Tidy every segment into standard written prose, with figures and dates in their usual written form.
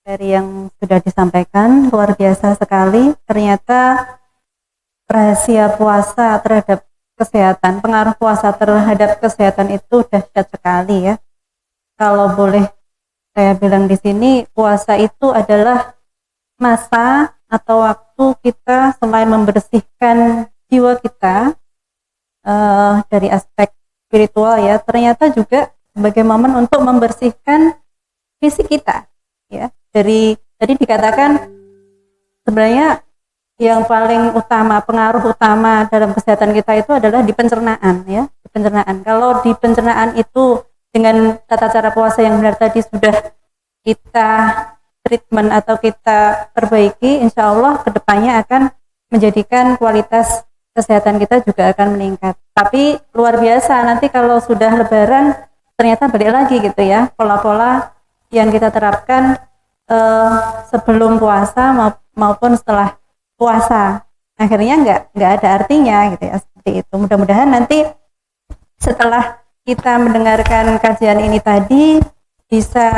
Dari yang sudah disampaikan luar biasa sekali. Ternyata rahasia puasa terhadap kesehatan, pengaruh puasa terhadap kesehatan itu dahsyat sekali ya. Kalau boleh saya bilang di sini, puasa itu adalah masa atau waktu kita selain membersihkan jiwa kita dari aspek spiritual ya, ternyata juga sebagai momen untuk membersihkan fisik kita ya. Dari tadi dikatakan sebenarnya yang paling utama, pengaruh utama dalam kesehatan kita itu adalah di pencernaan ya, di pencernaan. Kalau di pencernaan itu dengan tata cara puasa yang benar tadi sudah kita treatment atau kita perbaiki, insya Allah kedepannya akan menjadikan kualitas kesehatan kita juga akan meningkat. Tapi luar biasa nanti kalau sudah lebaran ternyata balik lagi gitu ya, pola-pola yang kita terapkan sebelum puasa maupun setelah puasa, akhirnya nggak ada artinya gitu ya, seperti itu. Mudah-mudahan nanti setelah kita mendengarkan kajian ini tadi bisa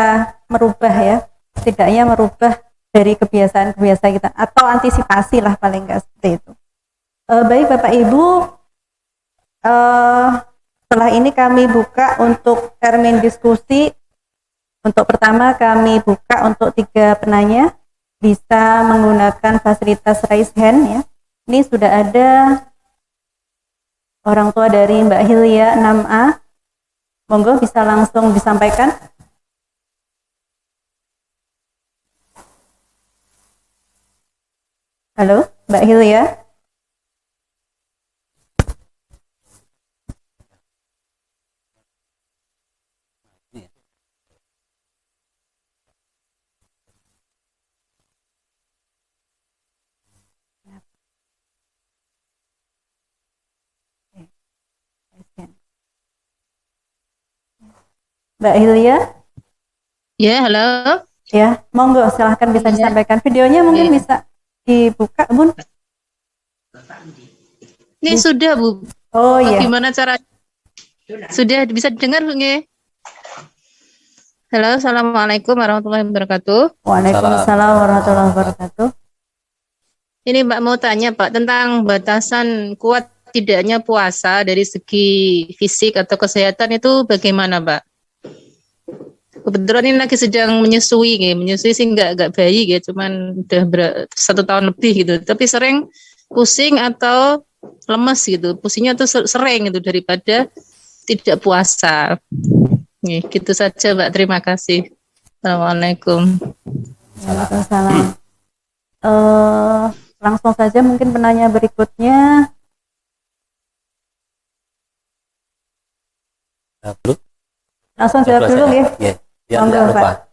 merubah ya, setidaknya merubah dari kebiasaan-kebiasaan kita atau antisipasi lah paling nggak, seperti itu. Baik Bapak Ibu, setelah ini kami buka untuk termin diskusi. Untuk pertama kami buka untuk 3 penanya, bisa menggunakan fasilitas raise hand ya. Ini sudah ada orang tua dari Mbak Hilya 6A. Monggo bisa langsung disampaikan. Halo, Mbak Hilya. Mbak Hilya? Ya, halo. Ya, monggo silahkan bisa disampaikan. Videonya mungkin bisa dibuka, Bun. Ini sudah, Bu. Oh iya. Gimana cara? Sudah bisa dengar, Bu? Halo, assalamualaikum warahmatullahi wabarakatuh. Waalaikumsalam warahmatullahi wabarakatuh. Ini Mbak mau tanya, Pak, tentang batasan kuat tidaknya puasa dari segi fisik atau kesehatan itu bagaimana, Pak? Kebetulan ini lagi sedang menyusui sih nggak bayi cuman udah 1 tahun lebih gitu, tapi sering pusing atau lemes gitu, pusingnya tuh sering gitu daripada tidak puasa. Nih, gitu saja Mbak, terima kasih. Assalamualaikum. Waalaikumsalam. Langsung saja mungkin penanya berikutnya. Langsung jawab dulu ya. Biar nggak lupa.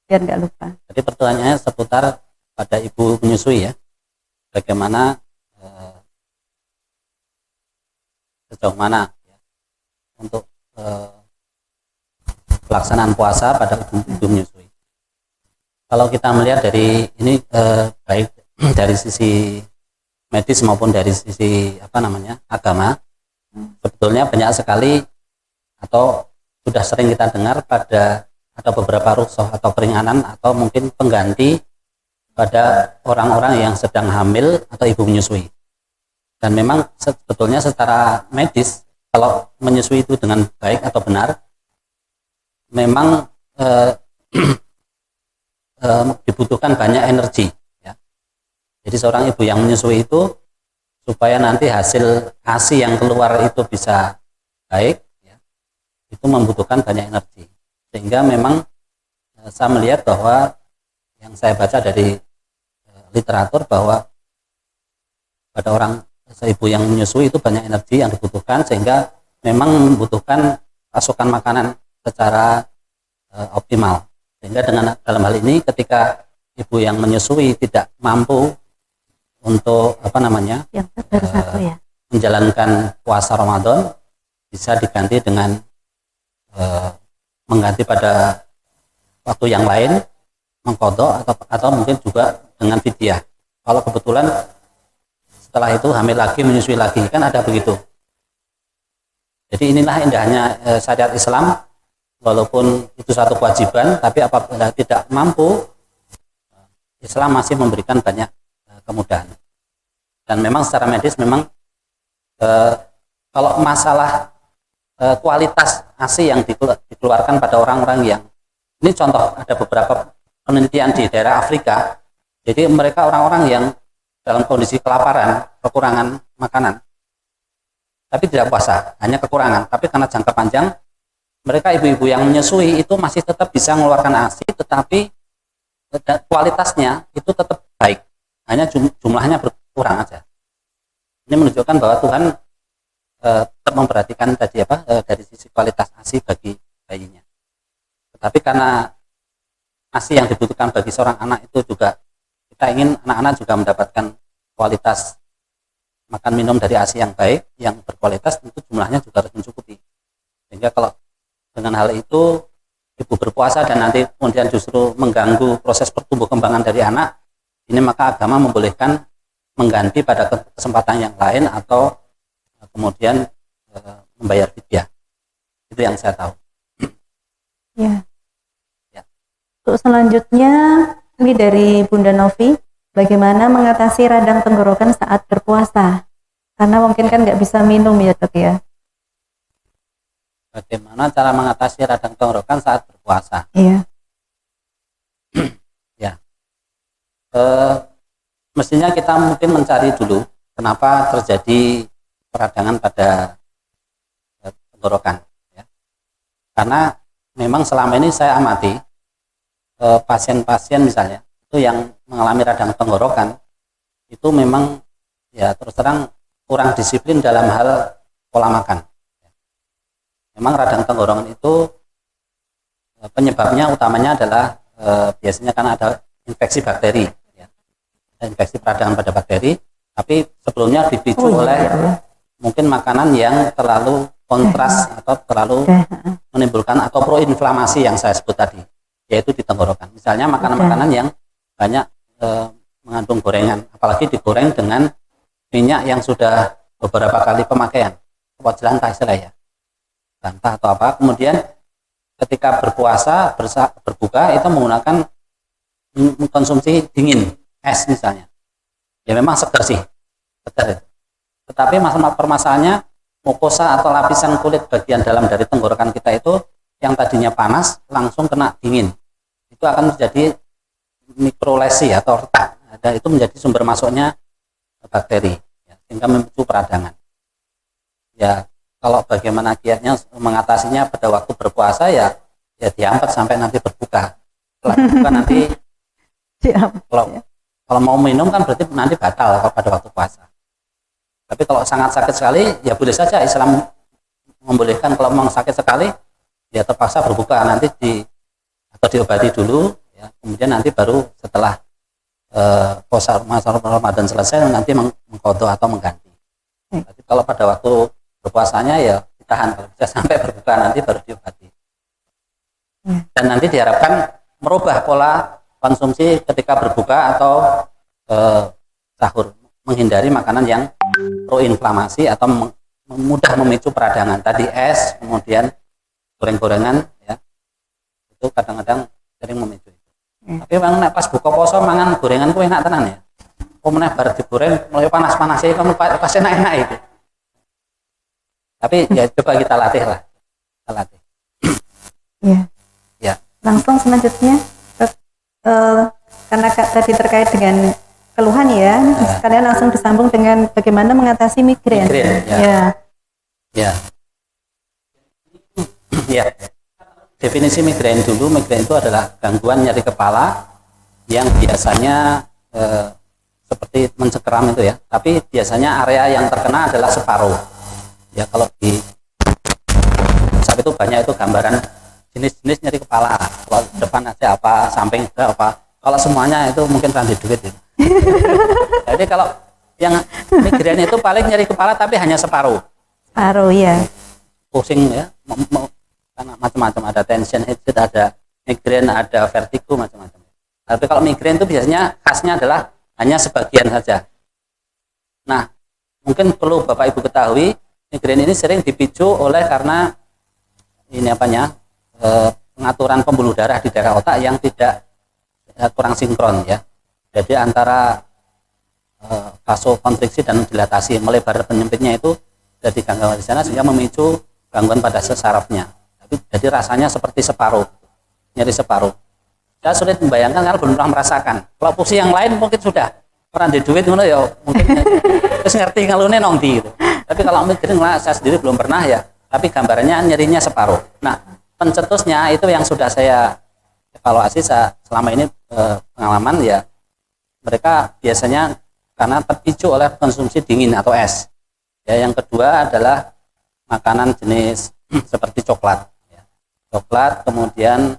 Biar nggak lupa. Jadi pertanyaannya seputar pada ibu menyusui ya, bagaimana sejauh mana ya, untuk pelaksanaan puasa pada ibu menyusui. Kalau kita melihat dari ini baik dari sisi medis maupun dari sisi agama, sebetulnya banyak sekali atau sudah sering kita dengar pada ada beberapa rukhsah atau keringanan atau mungkin pengganti pada orang-orang yang sedang hamil atau ibu menyusui. Dan memang sebetulnya secara medis kalau menyusui itu dengan baik atau benar, memang dibutuhkan banyak energi ya. Jadi seorang ibu yang menyusui itu supaya nanti hasil ASI yang keluar itu bisa baik ya, itu membutuhkan banyak energi. Sehingga memang saya melihat bahwa yang saya baca dari literatur bahwa pada orang ibu yang menyusui itu banyak energi yang dibutuhkan, sehingga memang membutuhkan asupan makanan secara optimal. Sehingga dalam hal ini ketika ibu yang menyusui tidak mampu untuk menjalankan puasa Ramadan, bisa diganti dengan mengganti pada waktu yang lain, mengqadha atau mungkin juga dengan fidyah. Kalau kebetulan setelah itu hamil lagi, menyusui lagi, kan ada begitu. Jadi inilah indahnya syariat Islam, walaupun itu satu kewajiban, tapi apabila tidak mampu Islam masih memberikan banyak kemudahan. Dan memang secara medis memang kalau masalah kualitas ASI yang dikeluarkan pada orang-orang yang, ini contoh ada beberapa penelitian di daerah Afrika, jadi mereka orang-orang yang dalam kondisi kelaparan, kekurangan makanan, tapi tidak puasa, hanya kekurangan, tapi karena jangka panjang, mereka ibu-ibu yang menyusui itu masih tetap bisa mengeluarkan ASI, tetapi kualitasnya itu tetap baik, hanya jumlahnya berkurang aja. Ini menunjukkan bahwa Tuhan tetap memperhatikan tadi dari sisi kualitas ASI bagi bayinya. Tetapi karena ASI yang dibutuhkan bagi seorang anak itu juga, kita ingin anak-anak juga mendapatkan kualitas makan minum dari ASI yang baik, yang berkualitas, tentu jumlahnya juga harus mencukupi. Sehingga kalau dengan hal itu ibu berpuasa dan nanti kemudian justru mengganggu proses pertumbuh kembangan dari anak, ini maka agama membolehkan mengganti pada kesempatan yang lain atau kemudian membayar fidyah. Itu yang saya tahu. Ya. Ya. Untuk selanjutnya ini dari Bunda Novi, bagaimana mengatasi radang tenggorokan saat berpuasa? Karena mungkin kan nggak bisa minum ya dok ya. Bagaimana cara mengatasi radang tenggorokan saat berpuasa? Iya. Ya, mestinya kita mungkin mencari dulu kenapa terjadi peradangan pada tenggorokan. Ya. Karena memang selama ini saya amati pasien-pasien misalnya itu yang mengalami radang tenggorokan itu memang ya terus terang kurang disiplin dalam hal pola makan. Memang radang tenggorokan itu penyebabnya utamanya adalah biasanya karena ada infeksi bakteri, ya. Infeksi peradangan pada bakteri, tapi sebelumnya dipicu oleh mungkin makanan yang terlalu kontras atau terlalu menimbulkan atau proinflamasi yang saya sebut tadi, yaitu di tenggorokan. Misalnya makanan-makanan yang banyak mengandung gorengan, apalagi digoreng dengan minyak yang sudah beberapa kali pemakaian, jelantah istilahnya. Bantah atau apa, kemudian ketika berpuasa, berbuka itu menggunakan konsumsi dingin, es misalnya. Ya memang segar sih, segar. Tetapi permasalahannya mukosa atau lapisan kulit bagian dalam dari tenggorokan kita itu yang tadinya panas langsung kena dingin. Itu akan terjadi mikrolesi atau retak. Dan itu menjadi sumber masuknya bakteri, ya, sehingga memicu peradangan. Ya, kalau bagaimana kiatnya mengatasinya pada waktu berpuasa ya diampat sampai nanti berbuka. Setelah berbuka nanti kalau mau minum kan berarti nanti batal kalau pada waktu puasa. Tapi kalau sangat sakit sekali ya boleh saja Islam membolehkan, kalau memang sakit sekali ya terpaksa berbuka nanti atau diobati dulu ya, kemudian nanti baru setelah puasa Ramadan selesai nanti mengqadha atau mengganti. Tapi kalau pada waktu berpuasanya ya ditahan, kalau bisa sampai berbuka nanti baru diobati. Dan nanti diharapkan merubah pola konsumsi ketika berbuka atau sahur, menghindari makanan yang proinflamasi atau mudah memicu peradangan. Tadi es, kemudian goreng-gorengan ya. Itu kadang-kadang sering memicu itu. Tapi memang pas buka puasa mangan gorengan ku enak tenan ya. Kok meneh bar digoreng mulai panas-panas ya kamu pas enak-enak itu. Tapi ya coba kita latih lah. Kita latih. Ya. Ya. Langsung selanjutnya karena tadi terkait dengan keluhan ya, sekalian langsung disambung dengan bagaimana mengatasi migrain. Ya. Ya. Ya. Definisi migrain dulu, migrain itu adalah gangguan nyeri kepala yang biasanya seperti mencengkeram itu ya, tapi biasanya area yang terkena adalah separuh. Ya kalau di saat itu banyak itu gambaran jenis-jenis nyeri kepala, kalau depan aja apa, samping ada apa, kalau semuanya itu mungkin rantai duit gitu. Jadi kalau yang migrain itu paling nyeri kepala tapi hanya separuh ya, pusing ya, karena macam-macam, ada tension headache, ada migrain, ada vertigo, macam-macam. Tapi kalau migrain itu biasanya khasnya adalah hanya sebagian saja. Nah mungkin perlu Bapak Ibu ketahui, migrain ini sering dipicu oleh karena ini pengaturan pembuluh darah di daerah otak yang tidak kurang sinkron ya. Jadi antara vasokonstriksi dan dilatasi melebar penyempitnya itu jadi gangguan di sana sehingga memicu gangguan pada sarafnya. Jadi rasanya seperti separuh, nyeri separuh. Saya sulit membayangkan karena belum pernah merasakan. Kalau pusing yang lain mungkin sudah pernah di duit ngono ya mungkin terus ngerti ngalune nongdi gitu. Tapi kalau migrain saya sendiri belum pernah ya. Tapi gambarannya nyerinya separuh. Nah, pencetusnya itu yang sudah saya evaluasi selama ini pengalaman ya. Mereka biasanya karena terpicu oleh konsumsi dingin atau es. Ya, yang kedua adalah makanan jenis seperti coklat. Ya. Coklat, kemudian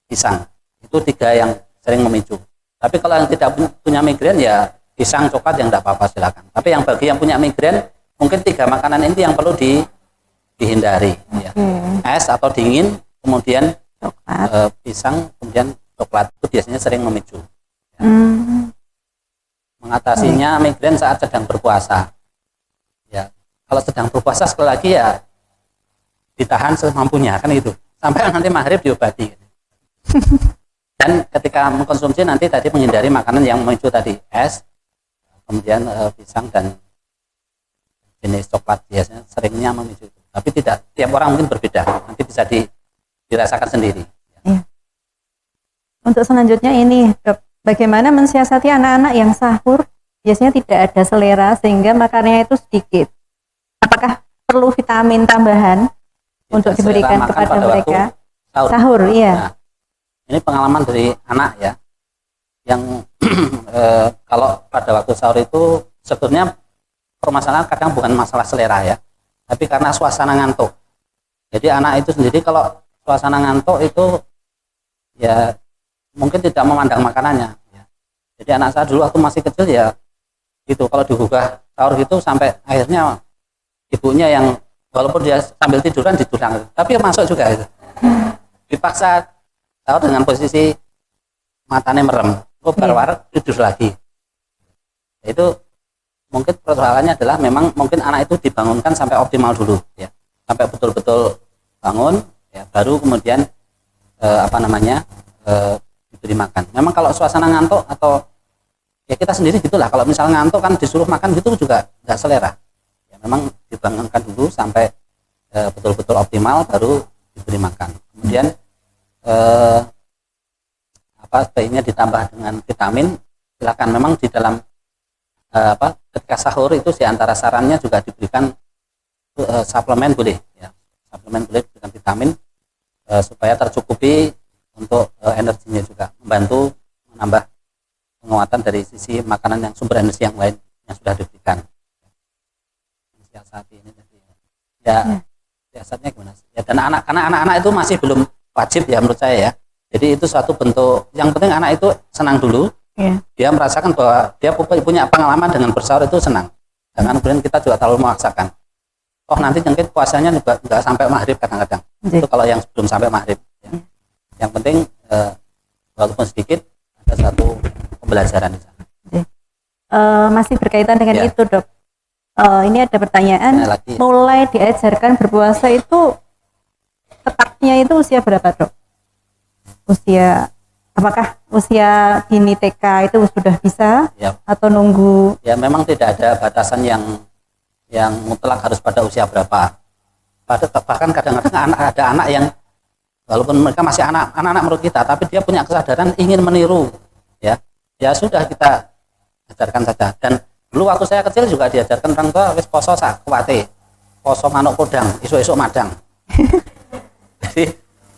pisang. Itu 3 yang sering memicu. Tapi kalau yang tidak punya migrain ya pisang, coklat yang tidak apa-apa silakan. Tapi yang bagi yang punya migrain mungkin 3 makanan ini yang perlu dihindari. Ya. Es atau dingin, kemudian Coklat. pisang, kemudian coklat itu biasanya sering memicu. Ya. Mengatasinya migrain saat sedang berpuasa. Ya, kalau sedang berpuasa sekali lagi ya ditahan semampunya kan itu. Sampai nanti maghrib diobati. Dan ketika mengkonsumsi nanti tadi menghindari makanan yang memicu tadi es, kemudian pisang dan jenis coklat biasanya seringnya memicu itu. Tapi tidak tiap orang mungkin berbeda. Nanti bisa dirasakan sendiri. Ya. Untuk selanjutnya ini, Dok, bagaimana mensiasati anak-anak yang sahur biasanya tidak ada selera sehingga makannya itu sedikit? Apakah perlu vitamin tambahan untuk diberikan kepada mereka? Sahur, iya. Nah, ini pengalaman dari anak ya, yang kalau pada waktu sahur itu sebetulnya permasalahan kadang bukan masalah selera ya, tapi karena suasana ngantuk. Jadi anak itu sendiri kalau suasana ngantuk itu ya mungkin tidak memandang makanannya. Ya. Jadi anak saya dulu waktu masih kecil ya, gitu kalau digugah sahur gitu sampai akhirnya ibunya yang walaupun dia sambil tiduran didurang, tapi masuk juga itu. Dipaksa sahur dengan posisi matanya merem, baru tidur lagi. Itu mungkin persoalannya adalah memang mungkin anak itu dibangunkan sampai optimal dulu ya, sampai betul-betul bangun ya, baru kemudian diberi makan. Memang kalau suasana ngantuk atau ya kita sendiri gitulah, kalau misalnya ngantuk kan disuruh makan gitu juga nggak selera ya, memang dibangunkan dulu sampai betul-betul optimal baru diberi makan. Kemudian sebaiknya ditambah dengan vitamin, silakan. Memang di dalam ketika sahur itu di antara sarannya juga diberikan suplemen boleh ya, suplemen boleh dengan vitamin supaya tercukupi untuk energinya, juga membantu menambah penguatan dari sisi makanan yang sumber energi yang lain yang sudah diberikan. Siasati ini tadi ya, siasatnya gimana? Ya, dan anak-anak itu masih belum wajib ya menurut saya ya. Jadi itu suatu bentuk, yang penting anak itu senang dulu, dia merasakan bahwa dia punya pengalaman dengan bersahur itu senang. Jangan kemudian kita juga terlalu memaksakan. Oh nanti mungkin puasanya juga nggak sampai maghrib kadang-kadang. Itu kalau yang belum sampai maghrib. Ya. Yang penting walaupun sedikit ada satu pembelajaran di sana. Masih berkaitan dengan itu, Dok. Ini ada pertanyaan, mulai diajarkan berpuasa itu tepatnya itu usia berapa, Dok? Apakah usia dini TK itu sudah bisa atau nunggu? Ya memang tidak ada batasan yang mutlak harus pada usia berapa. Bahkan kadang-kadang ada anak yang walaupun mereka masih anak-anak menurut kita, tapi dia punya kesadaran ingin meniru. Ya sudah kita ajarkan saja. Dan dulu waktu saya kecil juga diajarkan orang tua wis poso sak kuwate. Poso manuk kodang, esuk-esuk madang. Jadi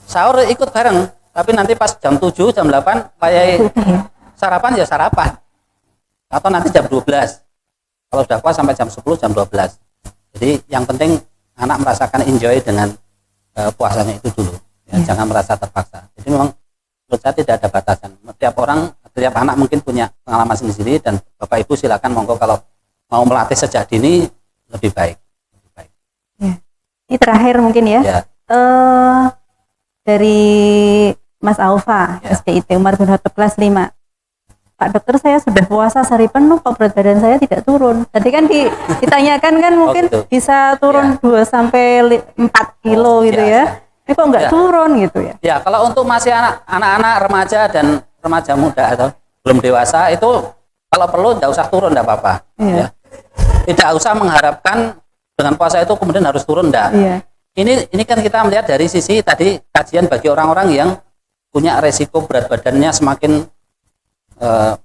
sahur ikut bareng. Tapi nanti pas jam 7, jam 8 kayak sarapan ya sarapan. Atau nanti jam 12. Kalau sudah puas sampai jam 10, jam 12. Jadi yang penting anak merasakan enjoy dengan puasanya itu dulu. Ya, jangan merasa terpaksa. Jadi memang menurut saya tidak ada batasan. Setiap anak mungkin punya pengalaman sendiri dan Bapak Ibu silakan monggo kalau mau melatih sejak dini lebih baik. Ya. Ini terakhir mungkin ya. Dari Mas Aufa, SDIT Umar bin Khattab kelas 5. Pak dokter, saya sudah puasa sehari penuh kok berat badan saya tidak turun. Tadi kan ditanyakan kan mungkin bisa turun 2 sampai 4 kilo gitu ya. Ini kok nggak turun gitu ya? Ya, kalau untuk masih anak-anak remaja dan remaja muda atau belum dewasa itu kalau perlu tidak usah turun, tidak apa-apa. Iya. Ya. Tidak usah mengharapkan dengan puasa itu kemudian harus turun, tidak. Iya. Ini kan kita melihat dari sisi tadi kajian bagi orang-orang yang punya resiko berat badannya semakin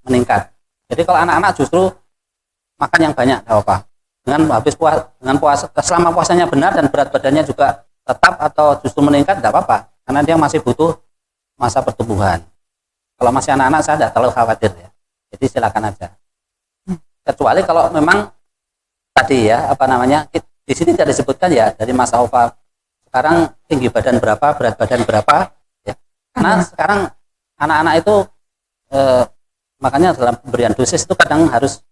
meningkat. Jadi kalau anak-anak justru makan yang banyak, tidak apa-apa. Dengan puasa selama puasanya benar dan berat badannya juga tetap atau justru meningkat, tidak apa-apa, karena dia masih butuh masa pertumbuhan. Kalau masih anak-anak saya tidak terlalu khawatir ya. Jadi silakan aja. Kecuali kalau memang tadi ya di sini tidak disebutkan ya dari Mas Aufa sekarang tinggi badan berapa, berat badan berapa ya. Karena sekarang anak-anak itu makanya dalam pemberian dosis itu kadang harus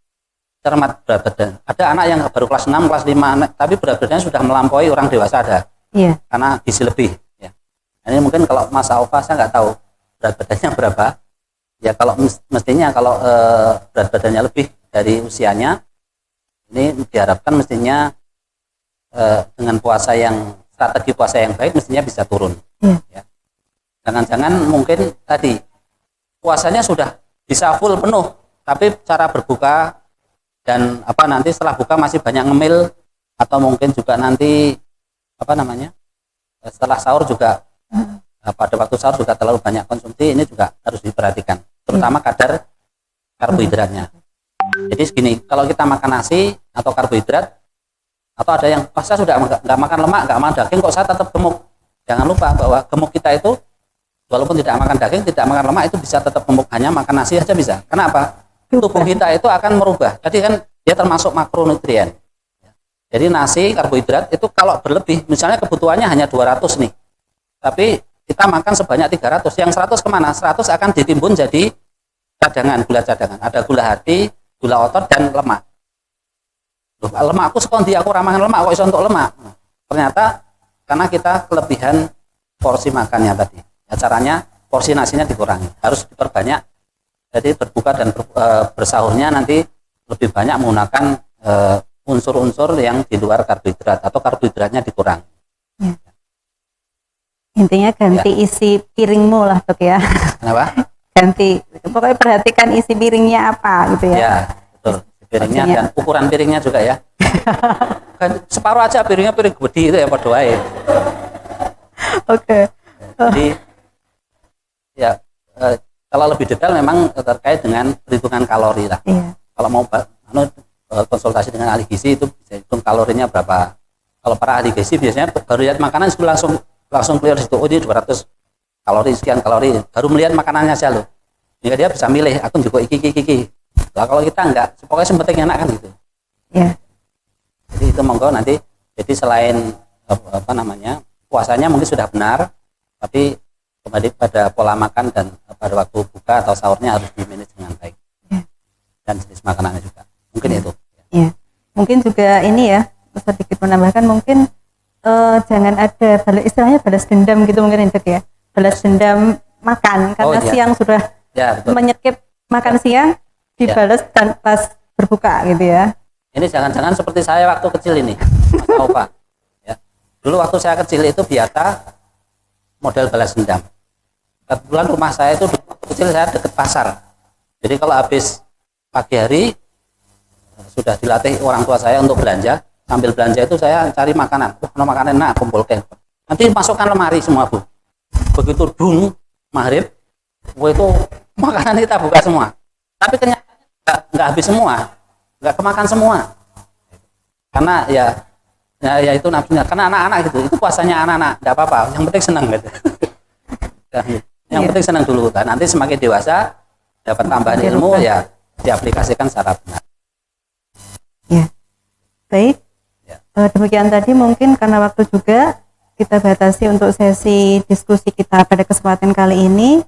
cermat berat badan. Ada anak yang baru kelas 6, kelas 5 tapi berat badannya sudah melampaui orang dewasa ada. Iya. Karena gizi lebih ya. Ini mungkin kalau Mas Aufa saya nggak tahu berat badannya berapa. Ya kalau mestinya kalau berat badannya lebih dari usianya, ini diharapkan mestinya dengan strategi puasa yang baik mestinya bisa turun. Ya. Jangan-jangan mungkin tadi puasanya sudah bisa full penuh, tapi cara berbuka dan nanti setelah buka masih banyak ngemil, atau mungkin juga nanti setelah sahur juga pada waktu sahur juga terlalu banyak konsumsi, ini juga harus diperhatikan, terutama kadar karbohidratnya. Jadi segini, kalau kita makan nasi atau karbohidrat, atau ada yang saya sudah nggak makan lemak, nggak makan daging, kok saya tetap gemuk. Jangan lupa bahwa gemuk kita itu walaupun tidak makan daging, tidak makan lemak, itu bisa tetap gemuk, hanya makan nasi aja bisa. Kenapa? Tubuh kita itu akan merubah. Jadi kan dia termasuk makronutrien. Jadi nasi, karbohidrat itu kalau berlebih, misalnya kebutuhannya hanya 200 nih, tapi kita makan sebanyak 300, yang 100 kemana? 100 akan ditimbun jadi cadangan, gula cadangan. Ada gula hati, gula otot, dan lemak. Loh, lemak aku sekondi, aku ramahan lemak, kok iso untuk lemak? Nah, ternyata karena kita kelebihan porsi makannya tadi. Ya, caranya porsi nasinya dikurangi, harus diperbanyak. Jadi berbuka dan bersahurnya nanti lebih banyak menggunakan unsur-unsur yang di luar karbohidrat atau karbohidratnya dikurangi. Ya. Intinya ganti isi piringmu lah Dok ya. Kenapa? Ganti, pokoknya perhatikan isi piringnya apa gitu ya. Ya, betul. Piringnya dan ukuran piringnya juga ya. Kan separuh aja piringnya, piring gede itu ya padha wae. Oke. Jadi ya kalau lebih detail memang terkait dengan perhitungan kalori lah. Iya. Kalau mau konsultasi dengan ahli gizi itu bisa hitung kalorinya berapa. Kalau para ahli gizi biasanya baru lihat makanan itu langsung clear situ. Oh, ini 200 kalori, sekian kalori. Baru melihat makanannya saja loh. Sehingga dia bisa milih, aku juga iki. Lah kalau kita enggak, pokoknya yang penting enak kan gitu. Iya. Jadi itu monggo nanti. Jadi selain puasanya mungkin sudah benar, tapi kembali pada pola makan dan pada waktu buka atau sahurnya harus dimanage dengan baik. Dan jenis makanannya juga. Mungkin itu. Iya. Mungkin juga ini ya, sedikit menambahkan mungkin jangan ada istilahnya balas dendam gitu mungkin Dok ya. Balas dendam makan karena siang sudah menyekip makan siang dibalas dan pas berbuka gitu ya. Ini jangan-jangan seperti saya waktu kecil ini, Mas Aufa. Ya. Dulu waktu saya kecil itu biasa model balas dendam. Kebetulan rumah saya itu waktu kecil saya dekat pasar. Jadi kalau habis pagi hari sudah dilatih orang tua saya untuk belanja. Sambil belanja itu saya cari makanan. Makanan enak, kumpulkan. Nanti masukkan lemari semua Bu. Begitu dung maghrib, itu makanan kita buka semua. Tapi ternyata nggak habis semua, nggak kemakan semua. Karena ya itu nafsunya. Karena anak-anak gitu, itu puasanya anak-anak, nggak apa-apa. Yang penting senang gitu. Yang penting senang dulu kan. Nanti semakin dewasa dapat tambahan ilmu ya diaplikasikan secara benar. Ya, baik. Demikian tadi mungkin karena waktu juga kita batasi untuk sesi diskusi kita pada kesempatan kali ini.